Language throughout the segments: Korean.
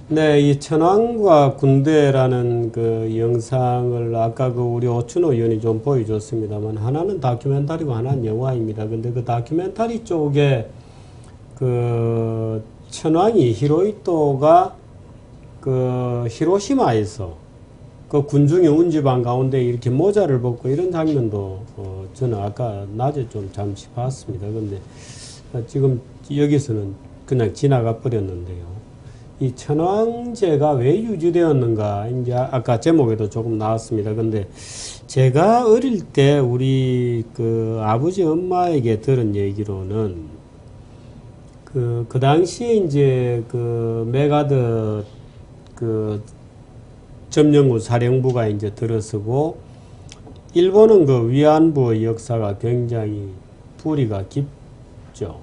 네, 이 천황과 군대라는 그 영상을 아까 그 우리 오춘호 의원이 좀 보여줬습니다만 하나는 다큐멘터리고 하나는 영화입니다. 근데 그 다큐멘터리 쪽에 그 천황이 히로히토가 그 히로시마에서 그 군중의 운지방 가운데 이렇게 모자를 벗고 이런 장면도 저는 아까 낮에 좀 잠시 봤습니다. 근데 지금 여기서는 그냥 지나가 버렸는데요. 이 천황제가 왜 유지되었는가, 이제 아까 제목에도 조금 나왔습니다. 근데 제가 어릴 때 우리 그 아버지 엄마에게 들은 얘기로는 그 당시에 이제 그 메가드 그 점령군 사령부가 이제 들어서고 일본은 그 위안부의 역사가 굉장히 뿌리가 깊죠.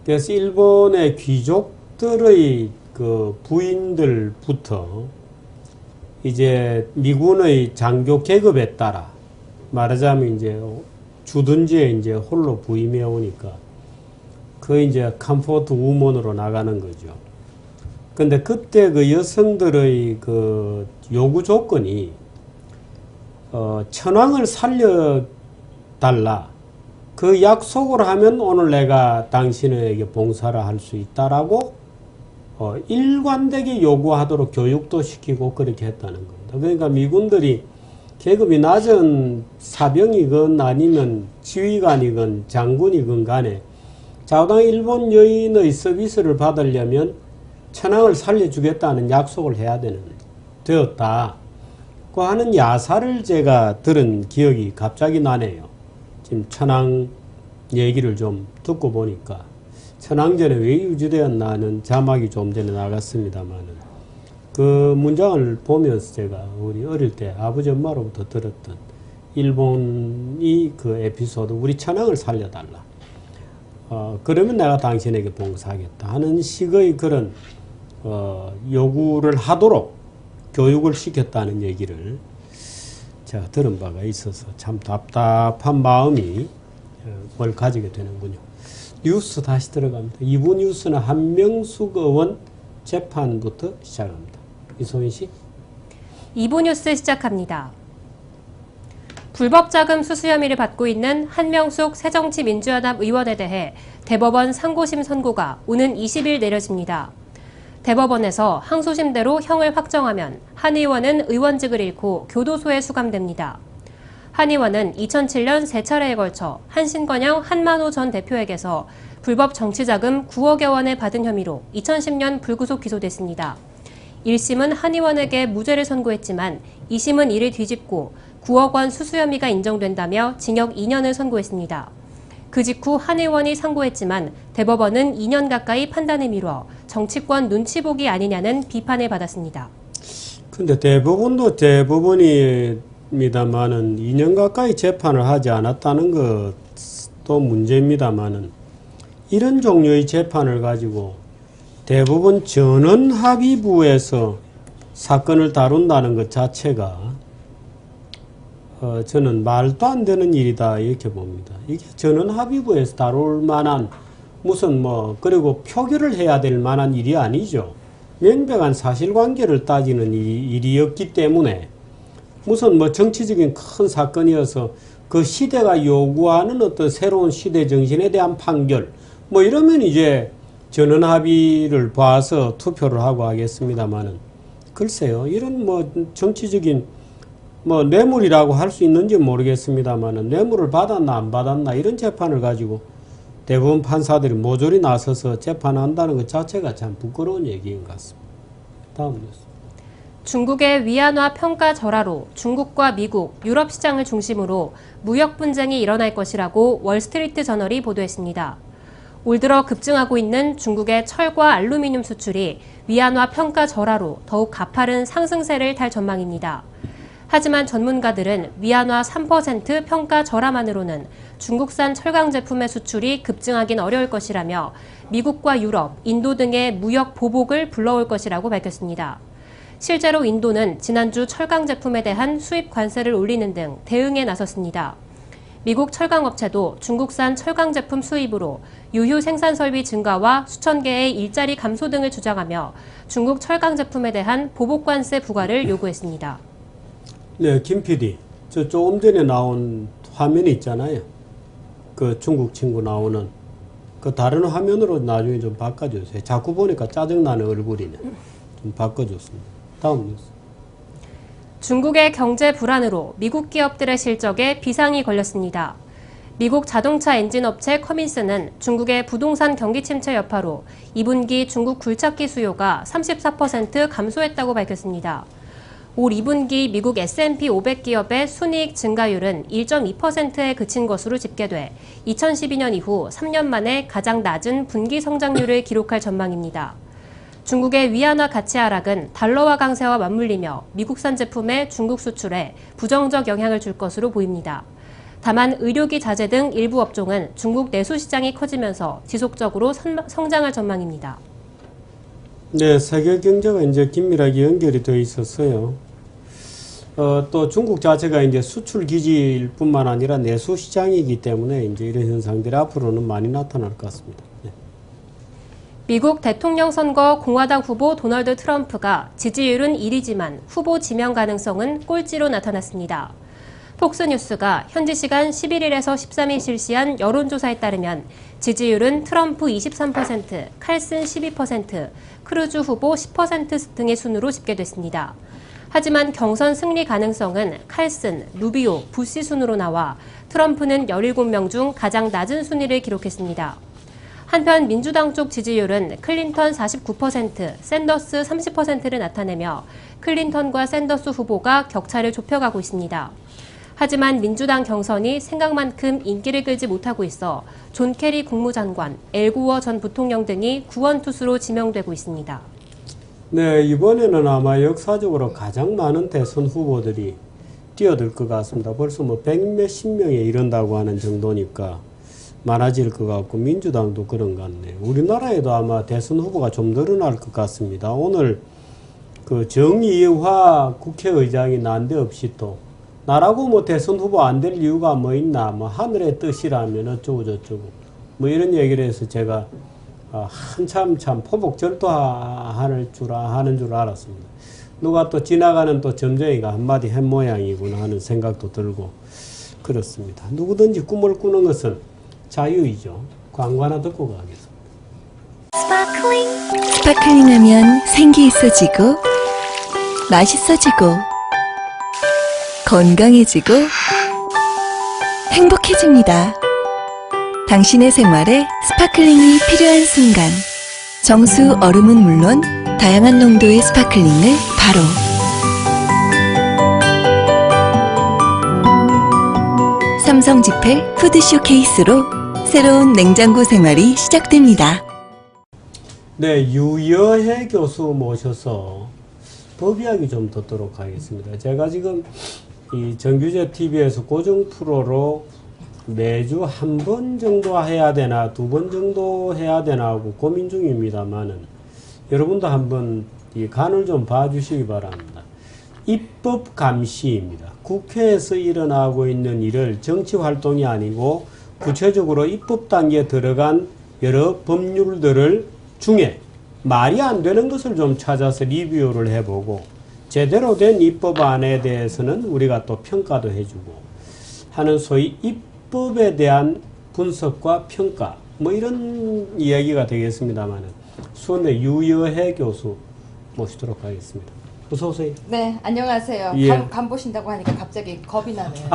그래서 일본의 귀족들의 그 부인들부터 이제 미군의 장교 계급에 따라 말하자면 이제 주둔지에 이제 홀로 부임해 오니까 그 이제 컴포트 우먼으로 나가는 거죠. 근데 그때 그 여성들의 그 요구 조건이 천황을 살려달라. 그 약속을 하면 오늘 내가 당신에게 봉사를 할 수 있다라고 일관되게 요구하도록 교육도 시키고 그렇게 했다는 겁니다. 그러니까 미군들이 계급이 낮은 사병이건 아니면 지휘관이건 장군이건 간에 자우당 일본 여인의 서비스를 받으려면 천황을 살려주겠다는 약속을 해야 되었다. 그 하는 야사를 제가 들은 기억이 갑자기 나네요. 지금 천황 얘기를 좀 듣고 보니까 천황제는 왜 유지되었나는 자막이 좀 전에 나갔습니다만은 그 문장을 보면서 제가 우리 어릴 때 아버지 엄마로부터 들었던 일본이 그 에피소드, 우리 천황을 살려달라. 그러면 내가 당신에게 봉사하겠다 하는 식의 그런 요구를 하도록 교육을 시켰다는 얘기를 제가 들은 바가 있어서 참 답답한 마음이 뭘 가지게 되는군요. 뉴스 다시 들어갑니다. 2부 뉴스는 한명숙 의원 재판부터 시작합니다. 이소인 씨. 2부 뉴스 시작합니다. 불법 자금 수수 혐의를 받고 있는 한명숙 새정치민주연합 의원에 대해 대법원 상고심 선고가 오는 20일 내려집니다. 대법원에서 항소심대로 형을 확정하면 한 의원은 의원직을 잃고 교도소에 수감됩니다. 한 의원은 2007년 3차례에 걸쳐 한신건영 한만호 전 대표에게서 불법 정치자금 9억여 원을 받은 혐의로 2010년 불구속 기소됐습니다. 1심은 한 의원에게 무죄를 선고했지만 2심은 이를 뒤집고 9억 원 수수 혐의가 인정된다며 징역 2년을 선고했습니다. 그 직후 한 의원이 상고했지만 대법원은 2년 가까이 판단을 미뤄 정치권 눈치 보기 아니냐는 비판을 받았습니다. 근데 대법원도 대법원입니다만은 2년 가까이 재판을 하지 않았다는 것도 문제입니다만은 이런 종류의 재판을 가지고 대법원 전원합의부에서 사건을 다룬다는 것 자체가 저는 말도 안 되는 일이다 이렇게 봅니다. 이게 전원합의부에서 다룰 만한 무슨 그리고 표결을 해야 될 만한 일이 아니죠. 명백한 사실관계를 따지는 일이었기 때문에 무슨 정치적인 큰 사건이어서 그 시대가 요구하는 어떤 새로운 시대 정신에 대한 판결 이러면 이제 전원합의를 봐서 투표를 하고 하겠습니다만은 글쎄요, 이런 정치적인 뇌물이라고 할 수 있는지 모르겠습니다만은 뇌물을 받았나 안 받았나 이런 재판을 가지고 대법원 판사들이 모조리 나서서 재판한다는 것 자체가 참 부끄러운 얘기인 것 같습니다. 다음 뉴스. 중국의 위안화 평가 절하로 중국과 미국, 유럽 시장을 중심으로 무역 분쟁이 일어날 것이라고 월스트리트 저널이 보도했습니다. 올 들어 급증하고 있는 중국의 철과 알루미늄 수출이 위안화 평가 절하로 더욱 가파른 상승세를 탈 전망입니다. 하지만 전문가들은 위안화 3% 평가 절하만으로는 중국산 철강 제품의 수출이 급증하긴 어려울 것이라며 미국과 유럽, 인도 등의 무역 보복을 불러올 것이라고 밝혔습니다. 실제로 인도는 지난주 철강 제품에 대한 수입 관세를 올리는 등 대응에 나섰습니다. 미국 철강업체도 중국산 철강 제품 수입으로 유휴 생산 설비 증가와 수천 개의 일자리 감소 등을 주장하며 중국 철강 제품에 대한 보복관세 부과를 요구했습니다. 네, 김 PD. 저 조금 전에 나온 화면이 있잖아요. 그 중국 친구 나오는 그 다른 화면으로 나중에 좀 바꿔주세요. 자꾸 보니까 짜증나는 얼굴이네. 좀 바꿔줬습니다. 다음 뉴스. 중국의 경제 불안으로 미국 기업들의 실적에 비상이 걸렸습니다. 미국 자동차 엔진 업체 커민스는 중국의 부동산 경기 침체 여파로 2분기 중국 굴착기 수요가 34% 감소했다고 밝혔습니다. 올 2분기 미국 S&P 500 기업의 순이익 증가율은 1.2%에 그친 것으로 집계돼 2012년 이후 3년 만에 가장 낮은 분기 성장률을 기록할 전망입니다. 중국의 위안화 가치 하락은 달러화 강세와 맞물리며 미국산 제품의 중국 수출에 부정적 영향을 줄 것으로 보입니다. 다만 의료기 자재 등 일부 업종은 중국 내수 시장이 커지면서 지속적으로 성장할 전망입니다. 네, 세계 경제가 이제 긴밀하게 연결이 되어 있었어요. 또 중국 자체가 이제 수출 기지일 뿐만 아니라 내수 시장이기 때문에 이제 이런 현상들이 앞으로는 많이 나타날 것 같습니다. 네. 미국 대통령 선거 공화당 후보 도널드 트럼프가 지지율은 1위지만 후보 지명 가능성은 꼴찌로 나타났습니다. 폭스뉴스가 현지 시간 11일에서 13일 실시한 여론조사에 따르면 지지율은 트럼프 23%, 칼슨 12%, 크루즈 후보 10% 등의 순으로 집계됐습니다. 하지만 경선 승리 가능성은 칼슨, 루비오, 부시 순으로 나와 트럼프는 17명 중 가장 낮은 순위를 기록했습니다. 한편 민주당 쪽 지지율은 클린턴 49%, 샌더스 30%를 나타내며 클린턴과 샌더스 후보가 격차를 좁혀가고 있습니다. 하지만 민주당 경선이 생각만큼 인기를 끌지 못하고 있어 존 케리 국무장관, 엘 고어 전 부통령 등이 구원투수로 지명되고 있습니다. 네, 이번에는 아마 역사적으로 가장 많은 대선 후보들이 뛰어들 것 같습니다. 벌써 뭐 100몇십 명에 이른다고 하는 정도니까 많아질 것 같고 민주당도 그런 것 같네요. 우리나라에도 아마 대선 후보가 좀 늘어날 것 같습니다. 오늘 그 정의화 국회의장이 난데없이 또 나라고 뭐 대선 후보 안 될 이유가 뭐 있나, 뭐 하늘의 뜻이라면 어쩌고 저쩌고 뭐 이런 얘기를 해서 제가 한참 참 포복절도하는 줄 알았습니다. 누가 또 지나가는 또 점쟁이가 한마디 한 모양이구나 하는 생각도 들고 그렇습니다. 누구든지 꿈을 꾸는 것은 자유이죠. 광고 하나 듣고 가겠습니다. 스파클링 하면 생기 있어지고 맛있어지고 건강해지고 행복해집니다. 당신의 생활에 스파클링이 필요한 순간 정수 얼음은 물론 다양한 농도의 스파클링을 바로 삼성 지팩 푸드쇼 케이스로 새로운 냉장고 생활이 시작됩니다. 네, 유여해 교수 모셔서 법 이야기 좀 듣도록 하겠습니다. 제가 지금 이 정규제 TV에서 고정 프로로 매주 한 번 정도 해야 되나 두 번 정도 해야 되나 하고 고민 중입니다만은 여러분도 한번 이 간을 좀 봐주시기 바랍니다. 입법 감시입니다. 국회에서 일어나고 있는 일을 정치 활동이 아니고 구체적으로 입법 단계에 들어간 여러 법률들을 중에 말이 안 되는 것을 좀 찾아서 리뷰를 해보고 제대로 된 입법안에 대해서는 우리가 또 평가도 해주고 하는 소위 입법에 대한 분석과 평가 뭐 이런 이야기가 되겠습니다만 수원대 유여해 교수 모시도록 하겠습니다. 어서 오세요. 네, 안녕하세요. 예. 간 보신다고 하니까 갑자기 겁이 나네요.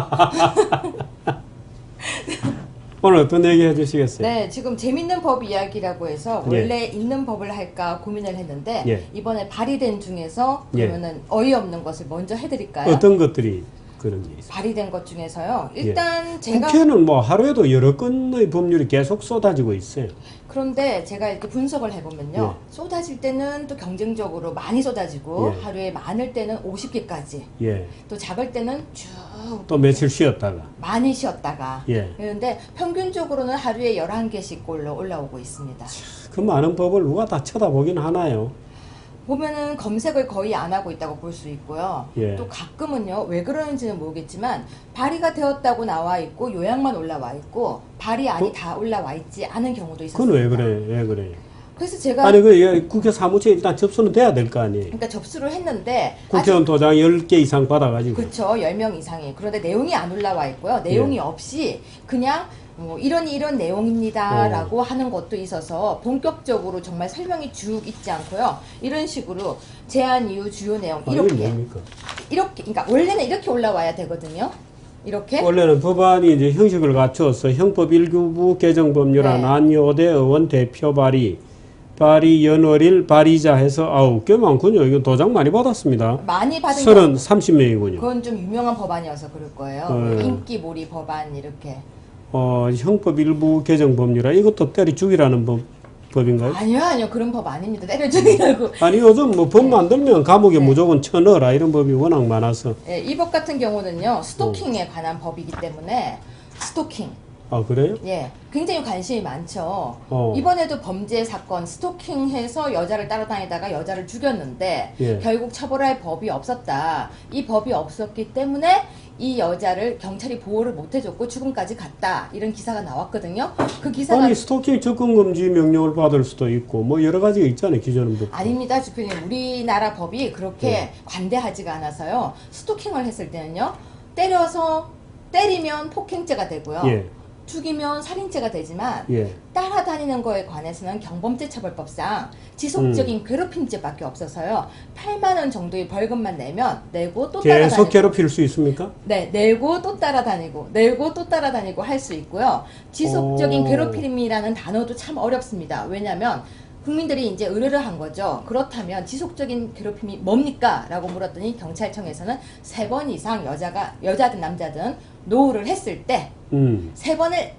오늘 어떤 얘기 해주시겠어요? 네, 지금 재밌는 법 이야기라고 해서 예. 원래 있는 법을 할까 고민을 했는데 예. 이번에 발의된 중에서 예. 그러면은 어이없는 것을 먼저 해드릴까요? 어떤 것들이 그런 게 있어요? 발의된 것 중에서요. 일단 제가 국회는 뭐 하루에도 여러 건의 법률이 계속 쏟아지고 있어요. 그런데 제가 이렇게 분석을 해보면요. 예. 쏟아질 때는 또 경쟁적으로 많이 쏟아지고 예. 하루에 많을 때는 50개까지 예. 또 작을 때는 쭉 또 며칠 쉬었다가. 많이 쉬었다가 예. 그런데 평균적으로는 하루에 11개씩 올라오고 있습니다. 그 많은 법을 누가 다 쳐다보긴 하나요? 보면은 검색을 거의 안 하고 있다고 볼 수 있고요. 예. 또 가끔은요, 왜 그러는지는 모르겠지만 발의가 되었다고 나와 있고 요약만 올라와 있고 발의안이 다 올라와 있지 않은 경우도 있었습니다. 그건 왜 그래? 왜 그래? 그래서 제가 아니 그 국회 사무처에 일단 접수는 돼야 될 거 아니에요. 그러니까 접수를 했는데 국회의원 도장 10개 이상 받아가지고. 그렇죠. 10명 이상이. 그런데 내용이 안 올라와 있고요. 내용이 예. 없이 그냥 뭐 이런 내용입니다 라고 하는 것도 있어서 본격적으로 정말 설명이 쭉 있지 않고요. 이런 식으로 제안 이유 주요 내용 아니, 이게 이렇게 뭡니까? 그러니까 원래는 이렇게 올라와야 되거든요. 이렇게 원래는 법안이 이제 형식을 갖춰서 형법 1교부 개정법률안 네. 안효대 의원 대표 발의 연월일 발의자 해서 꽤 많군요. 이거 도장 많이 받았습니다. 많이 받은 경우 30명이군요. 그건 좀 유명한 법안이어서 그럴 거예요. 인기몰이 법안 이렇게. 형법 일부 개정법률안 이것도 때리 죽이라는 법인가요? 아니요. 그런 법 아닙니다. 때려 죽이라고. 아니 요즘 뭐 법 만들면 감옥에 네. 무조건 쳐넣어라 이런 법이 워낙 많아서. 예, 이 법 같은 경우는요. 스토킹에 관한 법이기 때문에 스토킹. 아 그래요? 예, 굉장히 관심이 많죠. 어. 이번에도 범죄 사건 스토킹해서 여자를 따라다니다가 여자를 죽였는데 예. 결국 처벌할 법이 없었다. 이 법이 없었기 때문에 이 여자를 경찰이 보호를 못 해줬고 죽음까지 갔다. 이런 기사가 나왔거든요. 그 기사가 아니 스토킹 접근 금지 명령을 받을 수도 있고 뭐 여러 가지가 있잖아요. 기존은 법. 아닙니다, 주표님. 우리나라 법이 그렇게 네. 관대하지가 않아서요. 스토킹을 했을 때는요. 때리면 폭행죄가 되고요. 예. 죽이면 살인죄가 되지만 예. 따라다니는 거에 관해서는 경범죄처벌법상 지속적인 괴롭힘죄밖에 없어서요. 8만 원 정도의 벌금만 내고 또 계속 따라다니고 괴롭힐 수 있습니까? 네, 내고 또 따라다니고 할 수 있고요. 지속적인 오. 괴롭힘이라는 단어도 참 어렵습니다. 왜냐하면 국민들이 이제 의뢰한 거죠. 그렇다면 지속적인 괴롭힘이 뭡니까? 라고 물었더니 경찰청에서는 3번 이상 여자든 남자든 노를 했을 때 3번을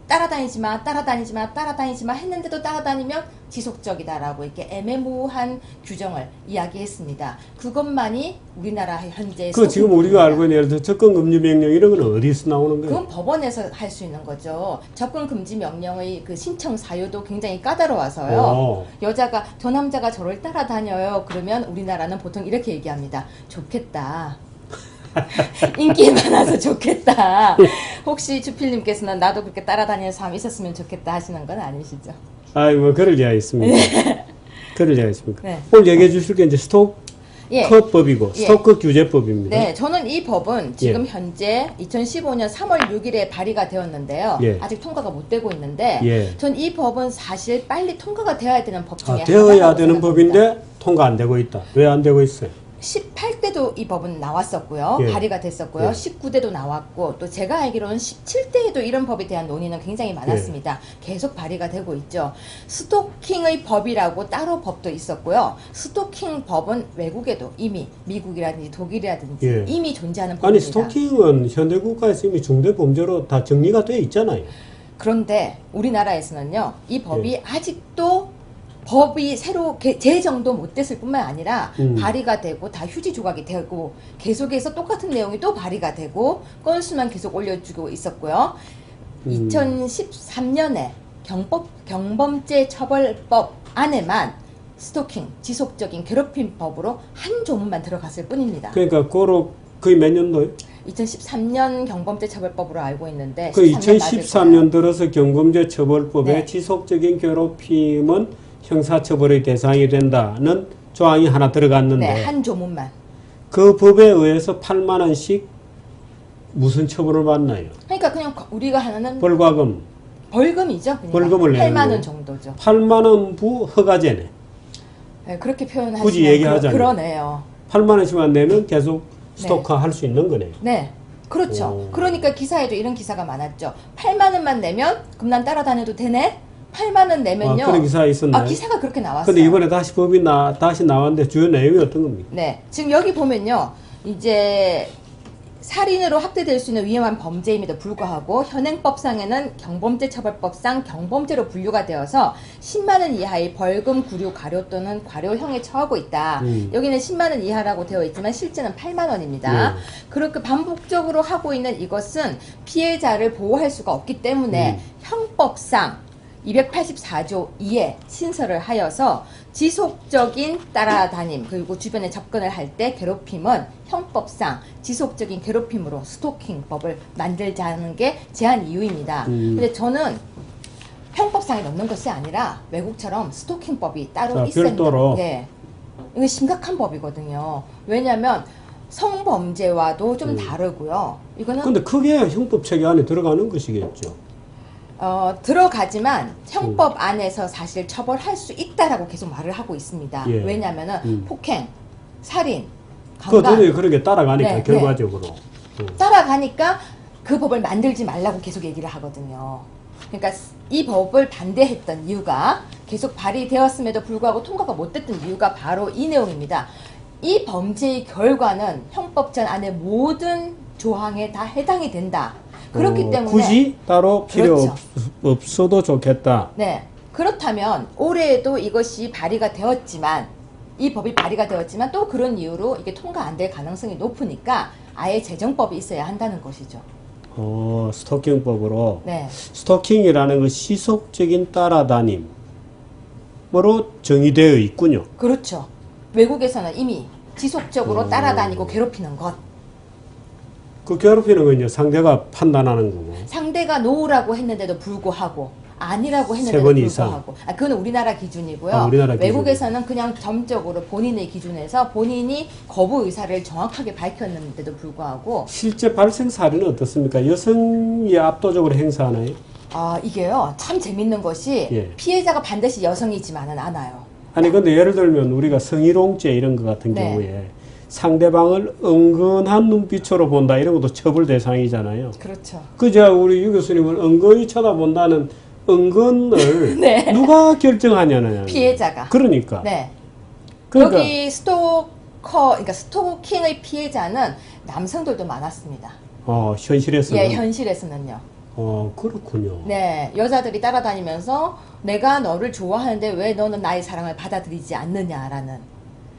따라다니지 마 했는데도 따라다니면 지속적이다라고 이렇게 애매모호한 규정을 이야기했습니다. 그것만이 우리나라 현재 그 지금 우리가 알고 있는 예를 들어 접근 금지 명령 이런 건 어디서 나오는 거예요? 그건 법원에서 할 수 있는 거죠. 접근 금지 명령의 그 신청 사유도 굉장히 까다로워서요. 여자가 저 남자가 저를 따라다녀요. 그러면 우리나라는 보통 이렇게 얘기합니다. 좋겠다. 인기 많아서 좋겠다. 혹시 주필님께서는 나도 그렇게 따라다니는 사람 있었으면 좋겠다 하시는 건 아니시죠? 아이 뭐 그럴 리가 있습니까? 그럴 리가 있습니까? 네. 오늘 얘기해 주실 게 이제 스토커법이고 예. 스토커 규제법입니다. 네, 저는 이 법은 지금 현재 2015년 3월 6일에 발의가 되었는데요. 예. 아직 통과가 못 되고 있는데, 예. 전 이 법은 사실 빨리 통과가 되어야 되는 법 중에 되어야 하나라고 되는 생각합니다. 법인데 통과 안 되고 있다. 왜 안 되고 있어요? 18대도 이 법은 나왔었고요. 예. 발의가 됐었고요. 예. 19대도 나왔고 또 제가 알기로는 17대에도 이런 법에 대한 논의는 굉장히 많았습니다. 계속 발의가 되고 있죠. 스토킹의 법이라고 따로 법도 있었고요. 스토킹 법은 외국에도 이미 미국이라든지 독일이라든지 예. 이미 존재하는 아니 법입니다. 스토킹은 현대 국가에서 이미 중대 범죄로 다 정리가 돼 있잖아요. 그런데 우리나라에서는요. 이 법이 예. 아직도 법이 새로 제정도 못 됐을 뿐만 아니라 발의가 되고 다 휴지 조각이 되고 계속해서 똑같은 내용이 또 발의가 되고 건수만 계속 올려주고 있었고요. 2013년에 경범죄 처벌법 안에만 스토킹, 지속적인 괴롭힘법으로 한 조문만 들어갔을 뿐입니다. 그러니까 거의 몇 년도요? 2013년 경범죄 처벌법으로 알고 있는데 그 2013년 들어서 경범죄 처벌법에 네. 지속적인 괴롭힘은 형사처벌의 대상이 된다는 조항이 하나 들어갔는데 네, 한 조문만. 그 법에 의해서 8만 원씩 무슨 처벌을 받나요? 그러니까 그냥 우리가 하는 벌금이죠. 그냥. 벌금을 내는 8만 원 거예요. 정도죠. 8만 원부 허가제네. 네, 그렇게 표현하시면 굳이 얘기하자면. 그러네요. 8만 원씩만 내면 계속 스토커 할 수 있는 거네요. 네. 그렇죠. 오. 그러니까 기사에도 이런 기사가 많았죠. 8만 원만 내면 그럼 난 따라다녀도 되네? 8만 원 내면요. 그런 기사 있었나요? 기사가 그렇게 나왔어요. 근데 이번에 다시 법이 다시 나왔는데 주요 내용이 어떤 겁니까? 네. 지금 여기 보면요. 이제 살인으로 학대될 수 있는 위험한 범죄임에도 불구하고 현행법상에는 경범죄처벌법상 경범죄로 분류가 되어서 10만 원 이하의 벌금, 구류, 가료 또는 과료형에 처하고 있다. 여기는 10만 원 이하라고 되어 있지만 실제는 8만 원입니다. 그렇게 반복적으로 하고 있는 이것은 피해자를 보호할 수가 없기 때문에 형법상 284조 2에 신설을 하여서 지속적인 따라다님 그리고 주변에 접근을 할 때 괴롭힘은 형법상 지속적인 괴롭힘으로 스토킹법을 만들자는 게 제한 이유입니다. 근데 저는 형법상에 넣는 것이 아니라 외국처럼 스토킹법이 따로 있어야 별도로. 네. 이거 심각한 법이거든요. 왜냐하면 성범죄와도 좀 다르고요. 이거는 근데 그게 형법 체계 안에 들어가는 것이겠죠. 들어가지만 형법 안에서 사실 처벌할 수 있다라고 계속 말을 하고 있습니다. 예. 왜냐하면은 폭행, 살인, 그거 강간 들이 그렇게 따라가니까 네, 결과적으로. 따라가니까 그 법을 만들지 말라고 계속 얘기를 하거든요. 그러니까 이 법을 반대했던 이유가 계속 발의되었음에도 불구하고 통과가 못 됐던 이유가 바로 이 내용입니다. 이 범죄의 결과는 형법전 안에 모든 조항에 다 해당이 된다. 그렇기 때문에 굳이 따로 필요 그렇죠. 없어도 좋겠다. 네. 그렇다면 올해에도 이것이 발의가 되었지만 이 법이 발의가 되었지만 또 그런 이유로 이게 통과 안 될 가능성이 높으니까 아예 제정법이 있어야 한다는 것이죠. 스토킹법으로. 네. 스토킹이라는 건 시속적인 따라다님으로 정의되어 있군요. 그렇죠. 외국에서는 이미 지속적으로 따라다니고 괴롭히는 것. 그 괴롭히는 건 이제 상대가 판단하는 거고. 상대가 노라고 했는데도 불구하고 아니라고 했는데도 세번 이상. 불구하고 그건 우리나라 기준이고요. 우리나라 기준. 외국에서는 그냥 점적으로 본인의 기준에서 본인이 거부 의사를 정확하게 밝혔는데도 불구하고 실제 발생 사례는 어떻습니까? 여성이 압도적으로 행사하나요? 이게요 참 재밌는 것이 예. 피해자가 반드시 여성이지만은 않아요. 아니 근데 예를 들면 우리가 성희롱죄 이런 것 같은 네. 경우에 상대방을 은근한 눈빛으로 본다 이런 것도 처벌 대상이잖아요. 그렇죠. 그저 우리 유 교수님은 은근히 쳐다본다는 은근을 네. 누가 결정하냐는 피해자가. 그러니까. 네. 그러니까 여기 그러니까 스토킹의 피해자는 남성들도 많았습니다. 현실에서는. 예, 현실에서는요. 그렇군요. 네, 여자들이 따라다니면서 내가 너를 좋아하는데 왜 너는 나의 사랑을 받아들이지 않느냐라는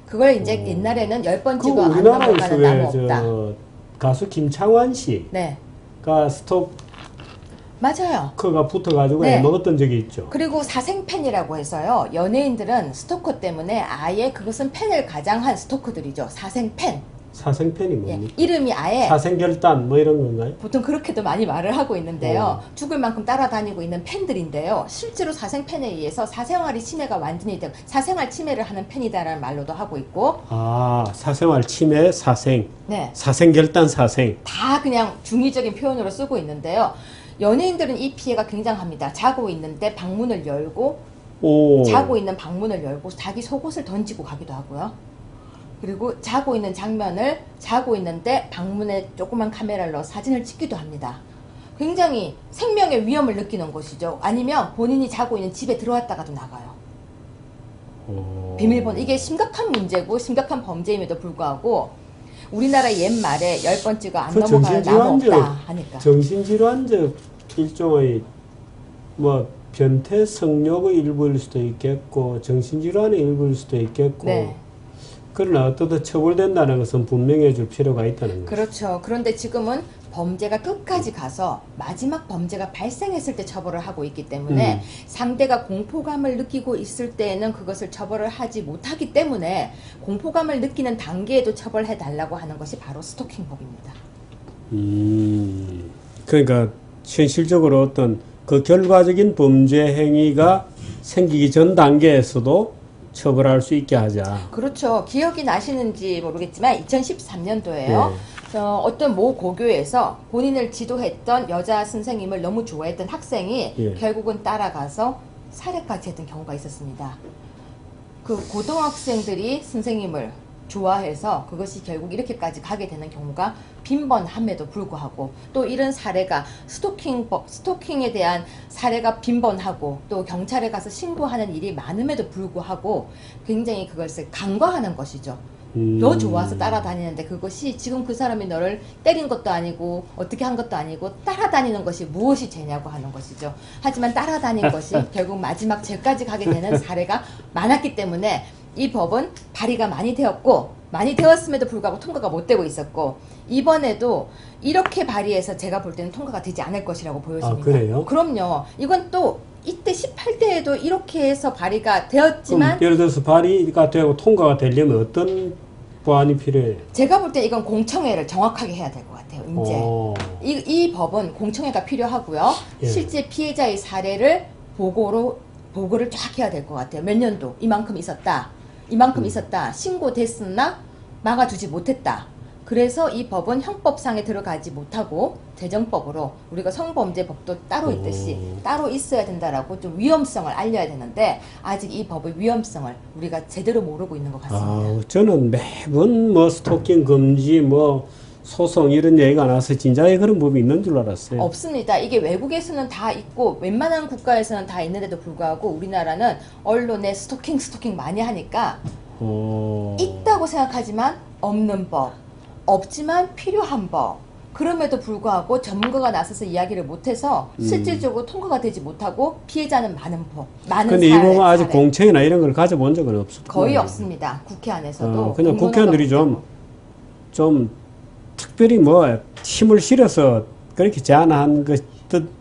그걸 이제 옛날에는 10번 그 찍어 안 우리나라에서 넘어가는 나무 없다. 가수 김창완 씨가 네, 스토커가 맞아요. 붙어가지고 네. 먹었던 적이 있죠. 그리고 사생팬이라고 해서요. 연예인들은 스토커 때문에 아예 그것은 팬을 가장한 스토커들이죠. 사생팬. 사생팬이 예, 뭡니까? 이름이 아예 사생결단 뭐 이런 건가요? 보통 그렇게도 많이 말을 하고 있는데요. 죽을 만큼 따라다니고 있는 팬들인데요. 실제로 사생팬에 의해서 사생활이 침해가 완전히 되고 사생활 침해를 하는 팬이다라는 말로도 하고 있고 사생활 침해 사생. 네. 사생결단 사생. 다 그냥 중의적인 표현으로 쓰고 있는데요. 연예인들은 이 피해가 굉장합니다. 자고 있는데 방문을 열고 자고 있는 방문을 열고 자기 속옷을 던지고 가기도 하고요. 그리고 자고 있는 장면을 자고 있는데 방문에 조그만 카메라를 넣어 사진을 찍기도 합니다. 굉장히 생명의 위험을 느끼는 것이죠. 아니면 본인이 자고 있는 집에 들어왔다가도 나가요. 비밀번호 이게 심각한 문제고 심각한 범죄임에도 불구하고 우리나라 옛말에 10번 찍어 안 넘어가는 나무 없다 하니까 정신질환적 일종의 뭐 변태 성욕의 일부일 수도 있겠고 정신질환의 일부일 수도 있겠고 네. 그러나 어떻든 처벌된다는 것은 분명히 해줄 필요가 있다는 거죠. 그렇죠. 그런데 지금은 범죄가 끝까지 가서 마지막 범죄가 발생했을 때 처벌을 하고 있기 때문에 상대가 공포감을 느끼고 있을 때에는 그것을 처벌을 하지 못하기 때문에 공포감을 느끼는 단계에도 처벌해 달라고 하는 것이 바로 스토킹법입니다. 그러니까 현실적으로 어떤 그 결과적인 범죄 행위가 생기기 전 단계에서도 처벌할 수 있게 하자. 그렇죠. 기억이 나시는지 모르겠지만 2013년도에요. 어떤 모 고교에서 본인을 지도했던 여자 선생님을 너무 좋아했던 학생이 결국은 따라가서 살해까지 했던 경우가 있었습니다. 그 고등학생들이 선생님을 좋아해서 그것이 결국 이렇게까지 가게 되는 경우가 빈번함에도 불구하고 또 이런 사례가 스토킹에 대한 사례가 빈번하고 또 경찰에 가서 신고하는 일이 많음에도 불구하고 굉장히 그것을 간과하는 것이죠. 너 좋아서 따라다니는데 그것이 지금 그 사람이 너를 때린 것도 아니고 어떻게 한 것도 아니고 따라다니는 것이 무엇이 죄냐고 하는 것이죠. 하지만 따라다닌 것이 결국 마지막 죄까지 가게 되는 사례가 많았기 때문에 이 법은 발의가 많이 되었고 많이 되었음에도 불구하고 통과가 못 되고 있었고 이번에도 이렇게 발의해서 제가 볼 때는 통과가 되지 않을 것이라고 보여집니다. 그래요? 그럼요. 이건 또 이때 18대에도 이렇게 해서 발의가 되었지만 그럼 예를 들어서 발의가 되고 통과가 되려면 어떤 보완이 필요해요? 제가 볼 때 이건 공청회를 정확하게 해야 될 것 같아요. 이제 오. 이 법은 공청회가 필요하고요. 예. 실제 피해자의 사례를 보고를 쫙 해야 될 것 같아요. 몇 년도 이만큼 있었다. 이만큼 있었다. 신고됐으나 막아두지 못했다. 그래서 이 법은 형법상에 들어가지 못하고 재정법으로 우리가 성범죄법도 따로 있듯이 따로 있어야 된다라고 좀 위험성을 알려야 되는데 아직 이 법의 위험성을 우리가 제대로 모르고 있는 것 같습니다. 아, 저는 매번 뭐 스토킹 금지 뭐 소송 이런 얘기가 나서 진작에 그런 법이 있는 줄 알았어요. 없습니다. 이게 외국에서는 다 있고 웬만한 국가에서는 다 있는데도 불구하고 우리나라는 언론에 스토킹 많이 하니까 있다고 생각하지만 없는 법, 없지만 필요한 법. 그럼에도 불구하고 전문가가 나서서 이야기를 못해서 실질적으로 통과가 되지 못하고 피해자는 많은 근데 이 법은 아직 공청회나 이런 걸 가져본 적은 없습니다. 거의 없습니다. 국회 안에서도. 그냥 국회의원들이 좀 특별히 뭐 힘을 실어서 그렇게 제안한 그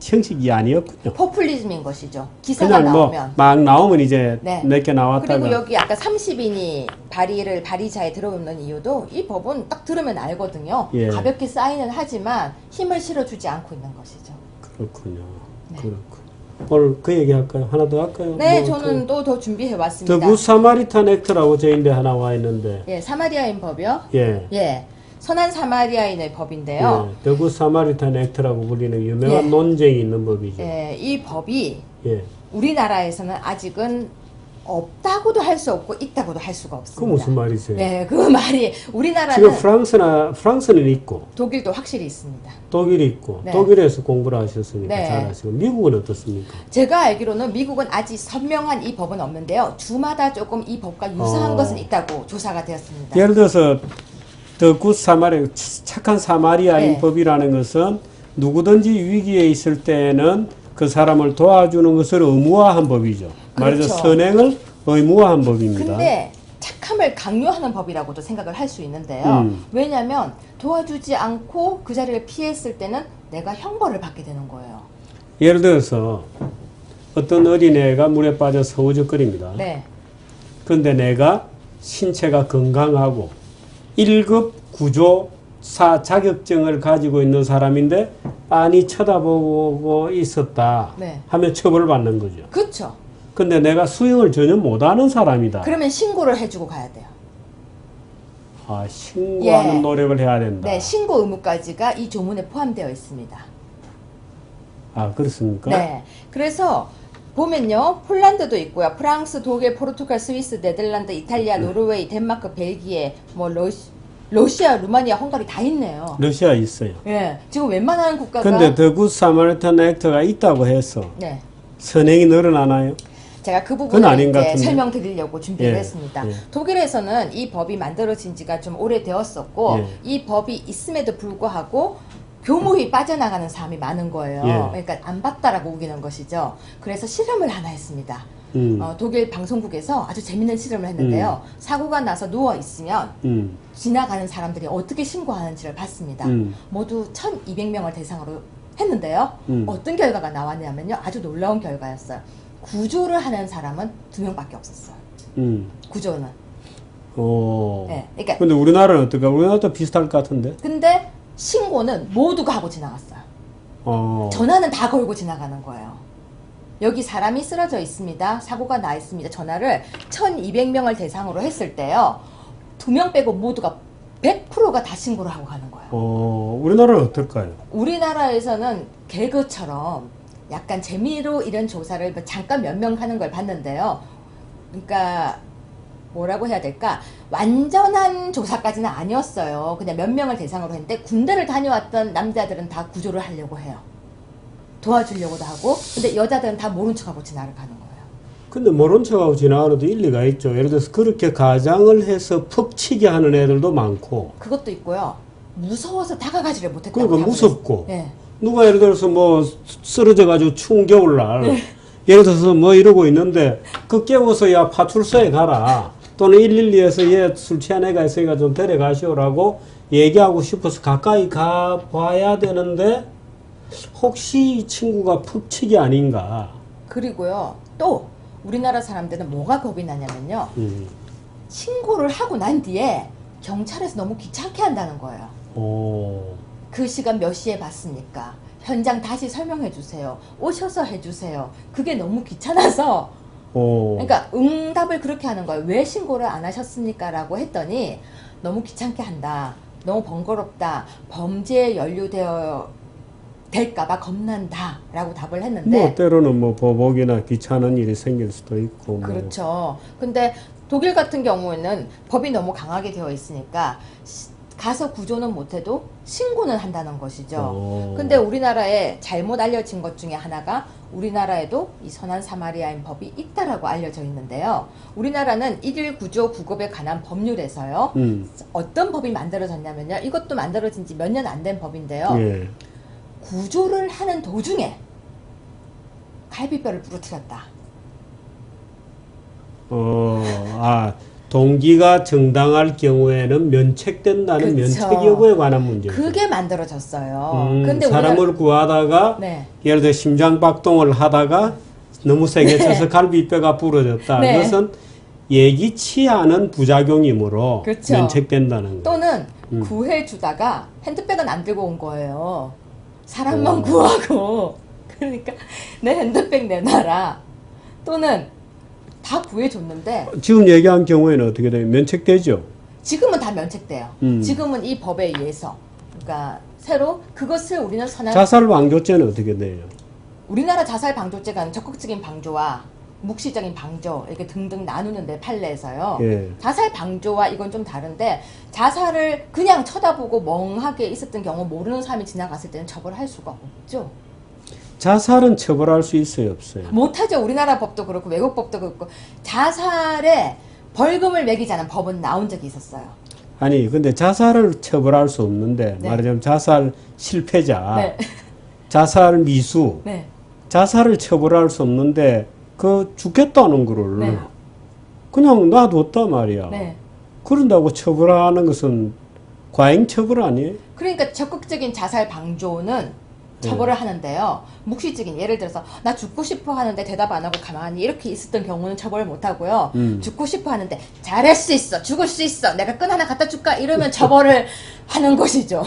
형식이 아니었군요. 포퓰리즘인 것이죠. 기사가 그냥 나오면. 뭐 막 나오면 이제 네. 몇 개 나왔다가. 그리고 여기 아까 30인이 발의자에 들어오는 이유도 이 법은 딱 들으면 알거든요. 예. 가볍게 사인은 하지만 힘을 실어주지 않고 있는 것이죠. 그렇군요. 네. 그렇군. 오늘 그 얘기 할까요? 하나 더 할까요? 네, 뭐 저는 또 더 준비해 왔습니다. 더 굿 사마리탄 액트라고 저인데 하나 와 있는데. 예, 사마리아인 법이요. 예. 예, 선한 사마리아인의 법인데요. 예. 더 굿 사마리탄 액트라고 불리는 유명한 예. 논쟁이 있는 법이죠. 예, 이 법이 예. 우리나라에서는 아직은 없다고도 할 수 없고 있다고도 할 수가 그 없습니다. 무슨 말이세요? 네, 그 말이 우리나라는 지금 프랑스는 있고 독일도 확실히 있습니다. 독일이 있고 네. 독일에서 공부를 하셨으니까 네. 잘하시고 미국은 어떻습니까? 제가 알기로는 미국은 아직 선명한 이 법은 없는데요. 주마다 조금 이 법과 유사한 것은 있다고 조사가 되었습니다. 예를 들어서 더 굿 사마리 착한 사마리아인 네. 법이라는 것은 누구든지 위기에 있을 때는 그 사람을 도와주는 것을 의무화한 법이죠. 말해서 그렇죠. 선행을 의무화한 법입니다. 근데 착함을 강요하는 법이라고도 생각을 할 수 있는데요. 왜냐하면 도와주지 않고 그 자리를 피했을 때는 내가 형벌을 받게 되는 거예요. 예를 들어서 어떤 어린애가 물에 빠져서 허우적거립니다. 네. 그런데 내가 신체가 건강하고 1급 구조사 자격증을 가지고 있는 사람인데 빤히 쳐다보고 있었다 네. 하면 처벌받는 거죠. 그렇죠. 근데 내가 수영을 전혀 못하는 사람이다. 그러면 신고를 해주고 가야 돼요. 아, 신고하는 예. 노력을 해야 된다. 네, 신고 의무까지가 이 조문에 포함되어 있습니다. 아, 그렇습니까? 네. 그래서 보면요. 폴란드도 있고요. 프랑스, 독일, 포르투갈, 스위스, 네덜란드, 이탈리아, 노르웨이, 덴마크, 벨기에, 뭐 러시아, 루마니아, 헝가리 다 있네요. 러시아 있어요. 예. 지금 웬만한 국가가 근데 더 굿 사마리탄 액트가 있다고 해서 네. 선행이 늘어나나요? 제가 그 그건 부분을 아닌 것 이제 같은데. 설명드리려고 준비를 예, 했습니다. 예. 독일에서는 이 법이 만들어진 지가 좀 오래되었었고 예. 이 법이 있음에도 불구하고 교무히 빠져나가는 사람이 많은 거예요. 예. 그러니까 안 봤다라고 우기는 것이죠. 그래서 실험을 하나 했습니다. 음. 독일 방송국에서 아주 재밌는 실험을 했는데요. 사고가 나서 누워 있으면 지나가는 사람들이 어떻게 신고하는지를 봤습니다. 모두 1,200명을 대상으로 했는데요. 어떤 결과가 나왔냐면요. 아주 놀라운 결과였어요. 구조를 하는 사람은 2명밖에 없었어요. 구조는. 오. 네, 그러니까 근데 우리나라는 어떨까? 우리나라도 비슷할 것 같은데? 근데 신고는 모두가 하고 지나갔어요. 전화는 다 걸고 지나가는 거예요. 여기 사람이 쓰러져 있습니다. 사고가 나 있습니다. 전화를 1,200명을 대상으로 했을 때요. 2명 빼고 모두가 100%가 다 신고를 하고 가는 거예요. 우리나라는 어떨까요? 우리나라에서는 개그처럼 약간 재미로 이런 조사를 잠깐 몇 명 하는 걸 봤는데요. 그러니까 뭐라고 해야 될까? 완전한 조사까지는 아니었어요. 그냥 몇 명을 대상으로 했는데 군대를 다녀왔던 남자들은 다 구조를 하려고 해요. 도와주려고도 하고. 근데 여자들은 다 모른 척하고 지나가는 거예요. 근데 모른 척하고 지나가는도 일리가 있죠. 예를 들어서 그렇게 가장을 해서 푹 치게 하는 애들도 많고. 그것도 있고요. 무서워서 다가가지를 못했다고. 그러니까 무섭고. 네. 누가 예를 들어서 뭐 쓰러져가지고 추운 겨울날 예를 들어서 뭐 이러고 있는데 그 깨워서 야 파출소에 가라 또는 112에서 얘 술 취한 애가 있으니까 좀 데려가시오라고 얘기하고 싶어서 가까이 가봐야 되는데 혹시 이 친구가 푹치기 아닌가 그리고요, 또 우리나라 사람들은 뭐가 겁이 나냐면요. 음. 신고를 하고 난 뒤에 경찰에서 너무 귀찮게 한다는 거예요. 오. 그 시간 몇 시에 봤습니까? 현장 다시 설명해 주세요. 오셔서 해주세요. 그게 너무 귀찮아서 오. 그러니까 응답을 그렇게 하는 거예요. 왜 신고를 안 하셨습니까? 라고 했더니 너무 귀찮게 한다. 너무 번거롭다. 범죄에 연루되어 될까봐 겁난다. 라고 답을 했는데 뭐 때로는 뭐 보복이나 귀찮은 일이 생길 수도 있고. 뭐. 그렇죠. 근데 독일 같은 경우에는 법이 너무 강하게 되어 있으니까 가서 구조는 못해도 신고는 한다는 것이죠. 오. 근데 우리나라에 잘못 알려진 것 중에 하나가 우리나라에도 이 선한 사마리아인 법이 있다라고 알려져 있는데요. 우리나라는 1일 구조 구급에 관한 법률에서요. 어떤 법이 만들어졌냐면요. 이것도 만들어진 지 몇 년 안 된 법인데요. 예. 구조를 하는 도중에 갈비뼈를 부러뜨렸다. 동기가 정당할 경우에는 면책된다는 그쵸. 면책 여부에 관한 문제죠. 그게 만들어졌어요. 근데 사람을 구하다가 네. 예를 들어 심장박동을 하다가 너무 세게 쳐서 갈비뼈가 부러졌다. 네. 그것은 예기치 않은 부작용이므로 그쵸. 면책된다는 거예요. 또는 구해주다가 핸드백은 안 들고 온 거예요. 사람만 구하고. 그러니까 내 핸드백 내놔라. 또는 다 구해줬는데 지금 얘기한 경우에는 어떻게 돼요? 면책되죠? 지금은 다 면책돼요. 지금은 이 법에 의해서. 그러니까 새로 그것을 우리는 선한 자살방조죄는 어떻게 돼요? 우리나라 자살방조죄가 적극적인 방조와 묵시적인 방조 이렇게 등등 나누는데 판례에서요. 예. 자살방조와 이건 좀 다른데 자살을 그냥 쳐다보고 멍하게 있었던 경우 모르는 사람이 지나갔을 때는 처벌할 수가 없죠. 자살은 처벌할 수 있어요, 없어요? 못하죠. 우리나라 법도 그렇고 외국 법도 그렇고 자살에 벌금을 매기자는 법은 나온 적이 있었어요. 아니, 근데 자살을 처벌할 수 없는데 네. 말하자면 자살 실패자, 네. 자살 미수, 네. 자살을 처벌할 수 없는데 그 죽겠다는 거를 네. 그냥 놔뒀단 말이야. 네. 그런다고 처벌하는 것은 과잉 처벌 아니에요? 그러니까 적극적인 자살 방조는 처벌을 하는데요. 묵시적인 예를 들어서 나 죽고 싶어 하는데 대답 안 하고 가만히 이렇게 있었던 경우는 처벌을 못 하고요. 죽고 싶어 하는데 잘할 수 있어, 죽을 수 있어, 내가 끈 하나 갖다 줄까 이러면 처벌을 하는 것이죠.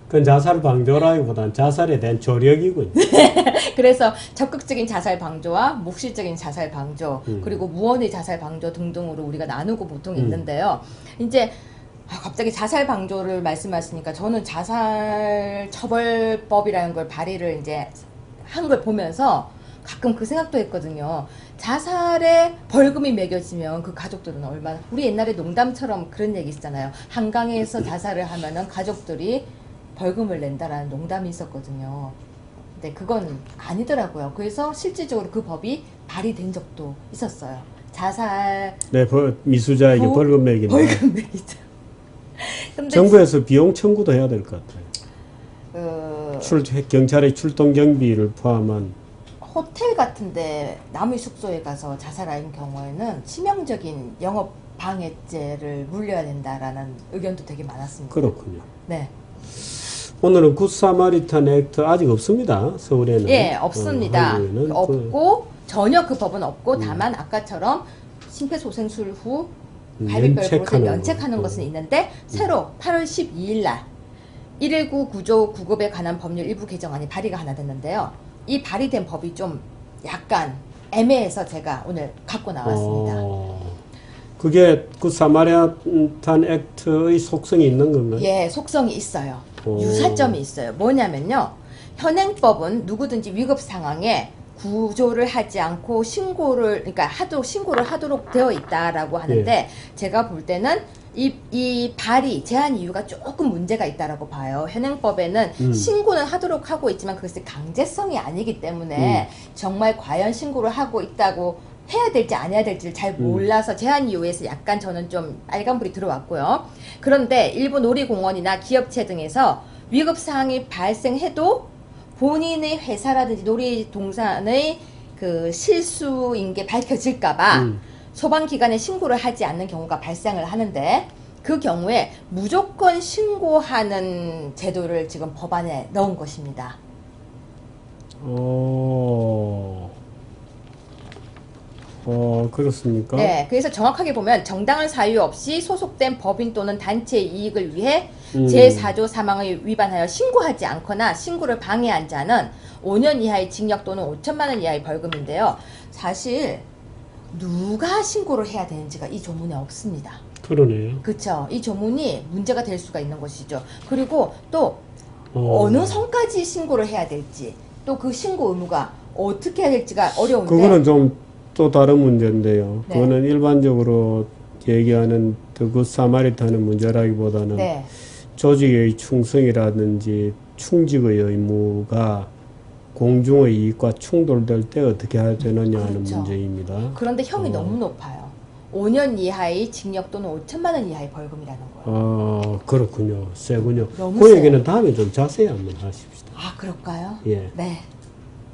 그건 자살 방조라기보다는 자살에 대한 조력이군요. 그래서 적극적인 자살 방조와 묵시적인 자살 방조 그리고 무언의 자살 방조 등등으로 우리가 나누고 보통 있는데요. 이제 갑자기 자살 방조를 말씀하시니까 저는 자살 처벌법이라는 걸 발의를 이제 한 걸 보면서 가끔 그 생각도 했거든요. 자살에 벌금이 매겨지면 그 가족들은 얼마나 우리 옛날에 농담처럼 그런 얘기 있잖아요. 한강에서 자살을 하면은 가족들이 벌금을 낸다라는 농담이 있었거든요. 근데 그건 아니더라고요. 그래서 실질적으로 그 법이 발의된 적도 있었어요. 자살 네, 미수자에게 벌금 매기는. 벌금 매기자. 근데 정부에서 비용 청구도 해야 될 것 같아요. 그 경찰의 출동 경비를 포함한. 호텔 같은데 남의 숙소에 가서 자살한 경우에는 치명적인 영업 방해죄를 물려야 된다라는 의견도 되게 많았습니다. 그렇군요. 네. 오늘은 굿사마리탄 액트 아직 없습니다. 서울에는. 예, 없습니다. 한국에는 없고 전혀 그 법은 없고 다만 아까처럼 심폐소생술 후 갈비뼈를 면책하는 것은 있는데 새로 8월 12일 날 119 구조 구급에 관한 법률 일부 개정안이 발의가 하나 됐는데요. 이 발의된 법이 좀 약간 애매해서 제가 오늘 갖고 나왔습니다. 그게 굿사마리탄 액트의 속성이 있는 건가요? 예, 속성이 있어요. 유사점이 있어요. 뭐냐면요. 현행법은 누구든지 위급 상황에 구조를 하지 않고 그러니까 신고를 하도록 되어 있다라고 하는데 제가 볼 때는 이 발의 제한 이유가 조금 문제가 있다라고 봐요. 현행법에는 신고는 하도록 하고 있지만 그것이 강제성이 아니기 때문에 정말 과연 신고를 하고 있다고 해야 될지 안 해야 될지를 잘 몰라서 제한 이유에서 약간 저는 좀 빨간불이 들어왔고요. 그런데 일부 놀이공원이나 기업체 등에서 위급 상황이 발생해도 본인의 회사라든지 놀이동산의 그 실수인 게 밝혀질까봐 소방기관에 신고를 하지 않는 경우가 발생을 하는데 그 경우에 무조건 신고하는 제도를 지금 법안에 넣은 것입니다. 그렇습니까? 네, 그래서 정확하게 보면 정당한 사유 없이 소속된 법인 또는 단체의 이익을 위해 제4조 3항을 위반하여 신고하지 않거나 신고를 방해한 자는 5년 이하의 징역 또는 5천만 원 이하의 벌금인데요. 사실 누가 신고를 해야 되는지가 이 조문에 없습니다. 그러네요. 그렇죠. 이 조문이 문제가 될 수가 있는 것이죠. 그리고 또 어느 선까지 신고를 해야 될지, 또 그 신고 의무가 어떻게 해야 될지가 어려운데. 그거는 좀 또 다른 문제인데요. 네. 그거는 일반적으로 얘기하는 그 사마리타는 문제라기보다는 네. 조직의 충성이라든지 충직의 의무가 공중의 이익과 충돌될 때 어떻게 해야 되느냐 하는 그렇죠. 문제입니다. 그런데 형이 너무 높아요. 5년 이하의 징역 또는 5천만 원 이하의 벌금이라는 거예요. 그렇군요. 세군요. 너무 그 세요. 얘기는 다음에 좀 자세히 한번 하십시다. 아, 그럴까요? 예. 네.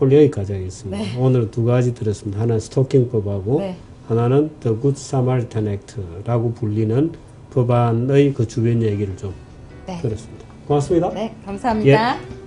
오늘 여기까지 하겠습니다. 네. 오늘 두 가지 들었습니다. 하나는 스토킹법하고 네. 하나는 The Good Samaritan Act라고 불리는 법안의 그 주변 얘기를 좀 네. 들었습니다. 고맙습니다. 네, 감사합니다. 예.